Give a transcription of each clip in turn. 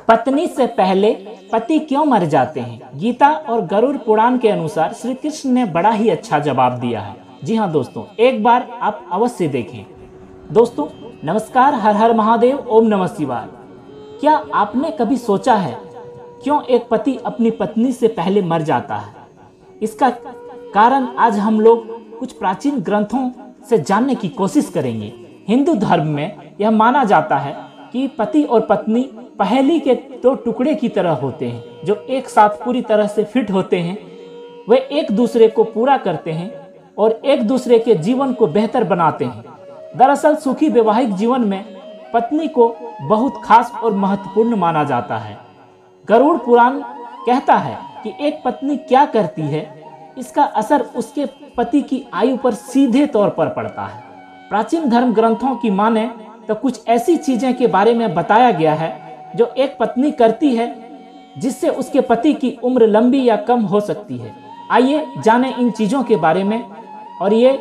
पत्नी से पहले पति क्यों मर जाते हैं? गीता और गरुड़ पुराण के अनुसार श्री कृष्ण ने बड़ा ही अच्छा जवाब दिया है। जी हाँ दोस्तों, एक बार आप अवश्य देखें। दोस्तों नमस्कार, हर हर महादेव, ओम नमः शिवाय। क्या आपने कभी सोचा है क्यों एक पति अपनी पत्नी से पहले मर जाता है? इसका कारण आज हम लोग कुछ प्राचीन ग्रंथों से जानने की कोशिश करेंगे। हिंदू धर्म में यह माना जाता है कि पति और पत्नी पहेली के दो टुकड़े की तरह होते हैं, जो एक साथ पूरी तरह से फिट होते हैं। वे एक दूसरे को पूरा करते हैं और एक दूसरे के जीवन को बेहतर बनाते हैं। दरअसल सुखी वैवाहिक जीवन में पत्नी को बहुत खास और महत्वपूर्ण माना जाता है। गरुड़ पुराण कहता है कि एक पत्नी क्या करती है, इसका असर उसके पति की आयु पर सीधे तौर पर पड़ता है। प्राचीन धर्म ग्रंथों की माने तो कुछ ऐसी चीजें के बारे में बताया गया है जो एक पत्नी करती है जिससे उसके पति की उम्र लंबी या कम हो सकती है। आइए जानें इन चीजों के बारे में और ये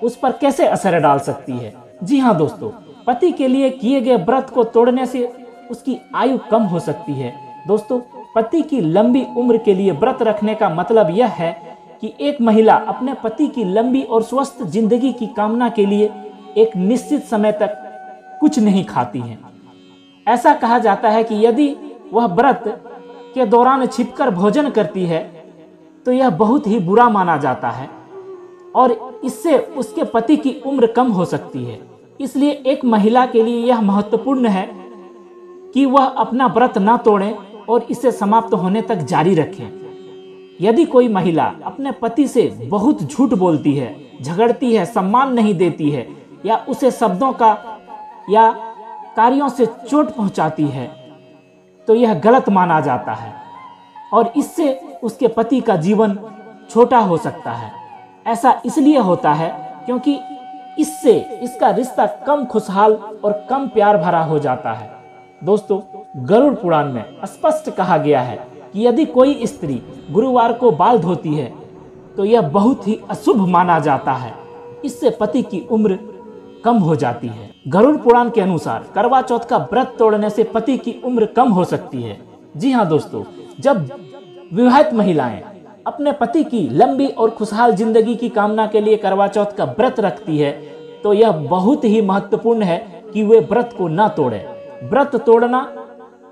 उस पर कैसे असर डाल सकती है। जी हाँ दोस्तों, पति के लिए किए गए व्रत को तोड़ने से उसकी आयु कम हो सकती है। दोस्तों, पति की लंबी उम्र के लिए व्रत रखने का मतलब यह है कि एक महिला अपने पति की लंबी और स्वस्थ जिंदगी की कामना के लिए एक निश्चित समय तक कुछ नहीं खाती है। ऐसा कहा जाता है कि यदि वह व्रत के दौरान छिपकर भोजन करती है तो यह बहुत ही बुरा माना जाता है और इससे उसके पति की उम्र कम हो सकती है। इसलिए एक महिला के लिए यह महत्वपूर्ण है कि वह अपना व्रत ना तोड़े और इसे समाप्त होने तक जारी रखें। यदि कोई महिला अपने पति से बहुत झूठ बोलती है, झगड़ती है, सम्मान नहीं देती है या उसे शब्दों का या कार्यों से चोट पहुंचाती है तो यह गलत माना जाता है और इससे उसके पति का जीवन छोटा हो सकता है। ऐसा इसलिए होता है क्योंकि इससे इसका रिश्ता कम खुशहाल और कम प्यार भरा हो जाता है। दोस्तों, गरुड़ पुराण में स्पष्ट कहा गया है कि यदि कोई स्त्री गुरुवार को बाल धोती है तो यह बहुत ही अशुभ माना जाता है। इससे पति की उम्र कम हो जाती है। गरुड़ पुराण के अनुसार करवा चौथ का व्रत तोड़ने से पति की उम्र कम हो सकती है। जी हाँ दोस्तों, जब विवाहित महिलाएं अपने पति की लंबी और खुशहाल जिंदगी की कामना के लिए करवा चौथ का व्रत रखती है तो यह बहुत ही महत्वपूर्ण है कि वे व्रत को ना तोड़े। व्रत तोड़ना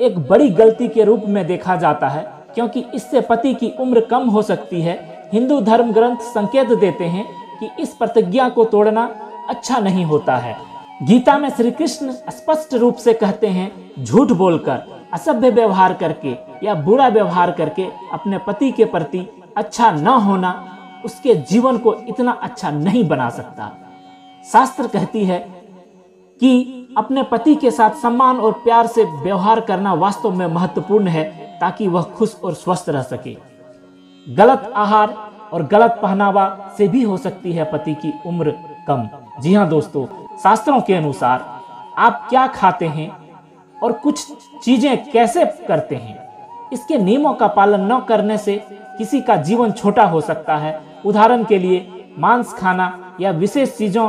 एक बड़ी गलती के रूप में देखा जाता है क्योंकि इससे पति की उम्र कम हो सकती है। हिंदू धर्म ग्रंथ संकेत देते हैं कि इस प्रतिज्ञा को तोड़ना अच्छा नहीं होता है। गीता में श्री कृष्ण स्पष्ट रूप से कहते हैं, झूठ बोलकर, असभ्य व्यवहार करके या बुरा व्यवहार करके अपने पति के प्रति अच्छा न होना उसके जीवन को इतना अच्छा नहीं बना सकता। शास्त्र कहती है कि अपने पति के साथ सम्मान और प्यार से व्यवहार करना वास्तव में महत्वपूर्ण है ताकि वह खुश और स्वस्थ रह सके। गलत आहार और गलत पहनावा से भी हो सकती है पति की उम्र कम। जी हाँ दोस्तों, शास्त्रों के अनुसार आप क्या खाते हैं और कुछ चीजें कैसे करते हैं, इसके नियमों का पालन न करने से किसी का जीवन छोटा हो सकता है। उदाहरण के लिए मांस खाना या विशेष चीजों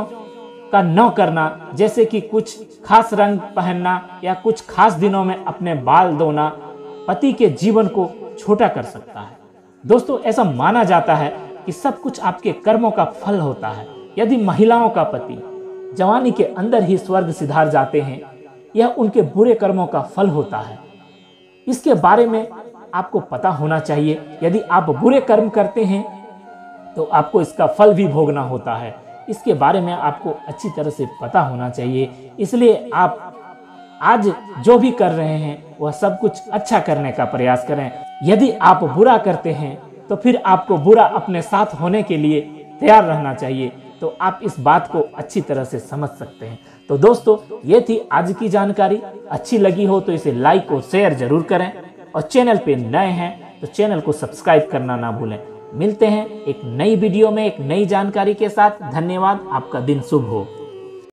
का न करना, जैसे कि कुछ खास रंग पहनना या कुछ खास दिनों में अपने बाल धोना, पति के जीवन को छोटा कर सकता है। दोस्तों, ऐसा माना जाता है कि सब कुछ आपके कर्मों का फल होता है। यदि महिलाओं का पति जवानी के अंदर ही स्वर्ग सिधार जाते हैं, यह उनके बुरे कर्मों का फल होता है। इसके बारे में आपको पता होना चाहिए। यदि आप बुरे कर्म करते हैं तो आपको इसका फल भी भोगना होता है। इसके बारे में आपको अच्छी तरह से पता होना चाहिए। इसलिए आप आज जो भी कर रहे हैं वह सब कुछ अच्छा करने का प्रयास करें। यदि आप बुरा करते हैं तो फिर आपको बुरा अपने साथ होने के लिए तैयार रहना चाहिए। तो आप इस बात को अच्छी तरह से समझ सकते हैं। तो दोस्तों, ये थी आज की जानकारी। अच्छी लगी हो तो इसे लाइक और शेयर जरूर करें और चैनल पे नए हैं तो चैनल को सब्सक्राइब करना ना भूलें। मिलते हैं एक नई वीडियो में एक नई जानकारी के साथ। धन्यवाद। आपका दिन शुभ हो।